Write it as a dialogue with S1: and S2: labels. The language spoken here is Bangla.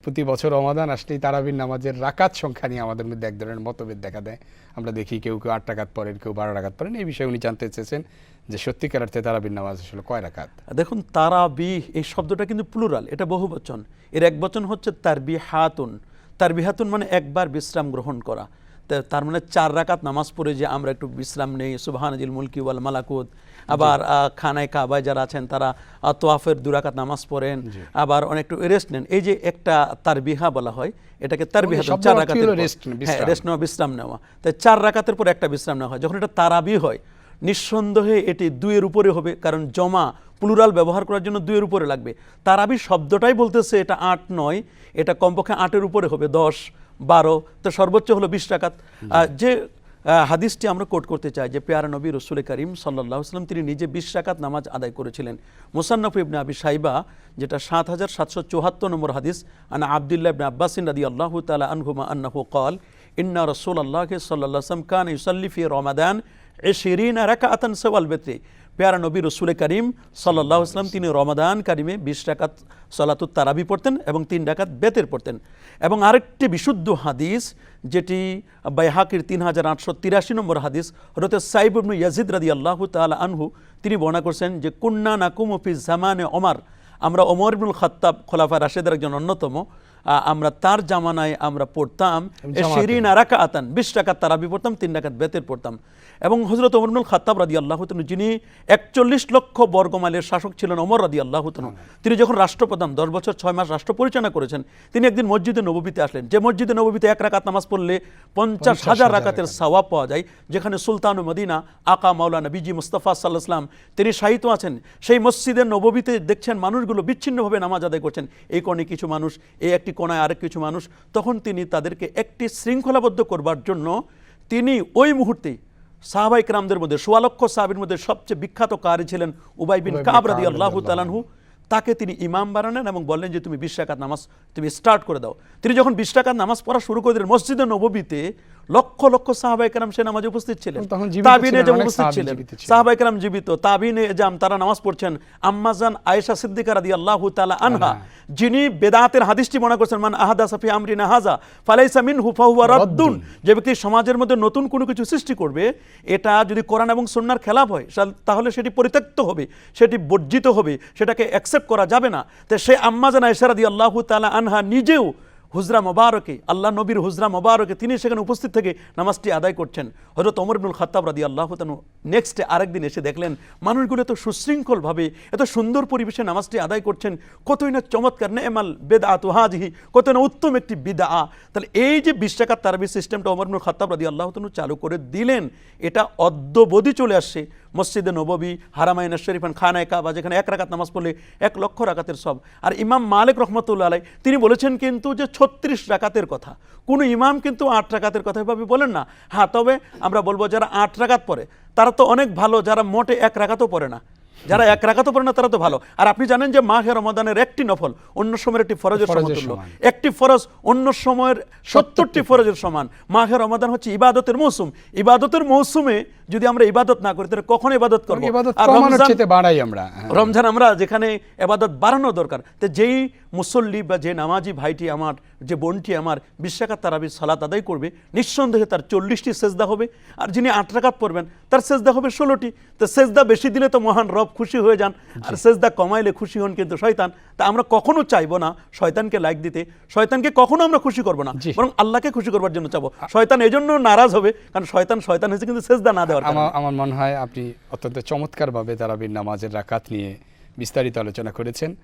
S1: প্রতি বছর রমাদান আসলেই তারাবির নামাজের রাকাত সংখ্যা নিয়ে আমাদের মধ্যে এক ধরনের মতভেদ দেখা দেয়। আমরা দেখি কেউ 8 রাকাত পড়েন, কেউ 12 রাকাত পড়েন। এই বিষয়ে উনি জানতে চেয়েছেন যে সত্যিকার অর্থে তারাবির নামাজ আসলে কয় রাকাত।
S2: দেখুন, তারাবিহ এই শব্দটা কিন্তু প্লুরাল, এটা বহুবচন। এর এক বচন হচ্ছে তারবিহাতুন। তারবিহাতুন মানে একবার বিশ্রাম গ্রহণ করা। তার মানে 4 রাকাত নামাজ পড়ে যে আমরা একটু বিশ্রাম নেই, সুবহানাজিল মুলকি ওয়াল মালাকুত। আবার খানায় কাবায় যারা আছেন তারা তোয়াফের 2 রাকাত নামাজ পড়েন, আবার অনেকটু রেস্ট নেন। এই যে একটা তারবিহা বলা হয়, এটাকে তারবিহা, 4 রাকাতের রেস্ট নেওয়া, বিশ্রাম নেওয়া। তাই 4 রাকাতের পর একটা বিশ্রাম নেওয়া হয়। যখন এটা তারাবি হয়, নিঃসন্দেহে এটি 2 এর উপরে হবে, কারণ জমা প্লুরাল ব্যবহার করার জন্য 2 এর উপরে লাগবে। তারাবি শব্দটাই বলতেছে এটা 8 নয়, এটা কমপক্ষে 8 এর উপরে হবে, 10, 12, তো সর্বোচ্চ হলো 20 রাকাত। যে হাদিসটি আমরা কোট করতে চাই যে পেয়ারা নবী রসুল করিম সাল্লাল্লাহু আলাইহি ওয়াসাল্লাম তিনি নিজে 20 রাকাত নামাজ আদায় করেছিলেন। মুসান্নাফ ইবনে আবি শাইবা, যেটা 7774 নম্বর হাদিস, আন আব্দুল্লাহ ইবনে আব্বাস রাদিয়াল্লাহু তাআলা আনহুমা আন্নাহু ক্বাল ইন্না রাসূলুল্লাহ সাল্লাল্লাহু আলাইহি ওয়াসাল্লাম কানা ইউসাল্লি ফি রমাদান 20 রাকাতান সাওয়াল বিত্রি। পেয়ারা নবী রসুল করিম সাল্লাল্লাহু আলাইহি ওয়াসাল্লাম তিনি রমাদান কারিমে 20 রাকাত সালাতুত তারাবি পড়তেন এবং 3 রাকাত বেতের পড়তেন। এবং আরেকটি বিশুদ্ধ হাদিস, যেটি বাইহাকির 3883 নম্বর হাদিস, হযরত সাইব ইবনে ইয়াজিদ রাদিয়াল্লাহু তাআলা আনহু তিনি বর্ণনা করছেন যে কুন্না নাকুমু ফি জামানে ওমর, আমরা ওমর ইবনুল খাত্তাব খোলাফা রাশেদের একজন অন্যতম, আমরা তার জামানায় আমরা পড়তাম 20 রাকাতান, 20 রাকাত তারাবি পড়তাম, 3 রাকাত বেতের পড়তাম। এবং হযরত ওমর ইবনুল খাত্তাব রাদিয়াল্লাহু তাআলা, যিনি 41 লক্ষ বর্গমাইলের শাসক ছিলেন ওমর রাদিয়াল্লাহু তাআলা, তিনি যখন রাষ্ট্রপ্রধান 10 বছর 6 মাস রাষ্ট্র পরিচালনা করেছেন, তিনি একদিন মসজিদে নববীতে আসলেন। যে মসজিদে নববীতে 1 রাকাত নামাজ পড়লে 50,000 রাকাতের সওয়াব পাওয়া যায়, যেখানে সুলতানুল মদিনা আকা মাওলানা বিজি মুস্তাফা সাল্লাল্লাহু আলাইহি ওয়াসাল্লাম তিনি শায়িত আছেন। সেই মসজিদের নববীতে দেখছেন মানুষগুলো বিচ্ছিন্নভাবে নামাজ আদায় করছেন। এই কোণে কিছু মানুষ, এই একটি কোণায় আরেক কিছু মানুষ। তখন তিনি তাদেরকে একটি শৃঙ্খলাবদ্ধ করবার জন্য তিনি ওই মুহূর্তে সাহাবায়ে কেরামদের মধ্যে 1.25 লক্ষ সাহাবীর মধ্যে সবচেয়ে বিখ্যাত কারি ছিলেন উবাই বিন কাব রাদিয়াল্লাহু তাআলা আনহু, তাকে তিনি ইমাম বানালেন এবং বললেন যে তুমি 20 রাকাত নামাজ তুমি স্টার্ট করে দাও। তিনি যখন 20 রাকাত নামাজ পড়া শুরু করে দিলেন, মসজিদে নববীতে লক্ষ লক্ষ সাহাবায়ে কেরাম সে নামাজে উপস্থিত ছিলেন, তাবিনে যে উপস্থিত ছিলেন, সাহাবায়ে কেরাম জীবিত, তাবিনে জাম তারা নামাজ পড়ছেন। আম্মা জান আয়েশা সিদ্দিকা রাদিয়াল্লাহু তাআলা আনহা, যিনি বেদাতের হাদিসটি মনে করছেন, মান আহাদাসা ফি আমরিনা হাযা ফালাইসা মিনহু ফাহুয়া রাদ্দুন, যে ব্যক্তি সমাজের মধ্যে নতুন কোনো কিছু সৃষ্টি করবে, এটা যদি কোরআন এবং সুন্নাহর খেলাফ হয় তাহলে সেটি পরিত্যক্ত হবে, সেটি বর্জিত হবে, সেটাকে অ্যাকসেপ্ট করা যাবে না। তো সে আম্মা জান আয়েশা রাদিয়াল্লাহু তাআলা আনহা নিজেও হুজরা মোবারকে, আল্লাহ নবীর হুজরা মোবারকে তিনি সেখানে উপস্থিত থেকে নামাজটি আদায় করছেন। হযরত ওমর ইবনুল খাত্তাব রাদিয়াল্লাহু তাআলা নেক্সট ডে আরেকদিন এসে দেখলেন মানুষগুলো এত সুশৃঙ্খলভাবে এত সুন্দর পরিবেশে নামাজটি আদায় করছেন, কতই না চমৎকার, নেমাল বেদআতু হাযিহি, কত না উত্তম একটি বিদআ। তাহলে এই যে 20 রাকাত তারাবি সিস্টেমটা ওমর ইবনুল খাত্তাব রাদিয়াল্লাহু তাআলা চালু করে দিলেন, এটা অদ্যবধি চলে আসছে মসজিদে নববী, হারামাইন শরীফান, খানায়ে কাবা, যেখানে 1 রাকাত নামাজ পড়লে 1 লক্ষ রাকাতের সব। আর ইমাম মালিক রহমাতুল্লাহ আলাইহি তিনি বলেছেন কিন্তু যে 36 রাকাতের কথা, কোনো ইমাম কিন্তু 8 রাকাতের কথা এভাবে বলেন না। হ্যাঁ, তবে আমরা বলবো যারা 8 রাকাত পড়ে তারা তো অনেক ভালো, যারা মোটে 1 রাকাতও পড়ে না, যারা 1 রাকাতও পড়ে না তারা তো ভালো। আর আপনি জানেন যে মাহে রমাদানের একটি নফল অন্য সময়ের একটি ফরজের সমতুল্য, একটি ফরজ অন্য সময়ের 70টি ফরজের সমান। মাহে রমাদান হচ্ছে ইবাদতের মৌসুম, ইবাদতের মৌসুমে যদি আমরা ইবাদত না করি তাহলে কখন ইবাদত করব? আর রমজান আমরা যেখানে ইবাদত বাড়ানো দরকার। তো যেই মুসল্লি বা যে নামাজি ভাইটি আমার, যে বোনটি আমার 20 রাকাত তারাবির সালাত আদায় করবে, নিঃসন্দেহে তার 40টি সেজদা হবে। আর যিনি 8 রাকাত পড়বেন তার সেজদা হবে 16টি। তো সেজদা বেশি দিলে তো মহান রব খুশি হয়ে যান, আর সেজদা কমাইলে খুশি হন কিন্তু শয়তান। তা আমরা কখনো চাইবো না শয়তানকে লাইক দিতে, শয়তানকে কখনো আমরা খুশি করবো না, বরং আল্লাহকে খুশি করবার জন্য চাবো। শয়তান এজন্য নারাজ হবে কারণ শয়তান হয়েছে কিন্তু সেজদা না দেওয়ার।
S1: আমার মনে হয় আপনি অত্যন্ত চমৎকারভাবে তারাবির নামাজের রাকাত নিয়ে বিস্তারিত আলোচনা করেছেন।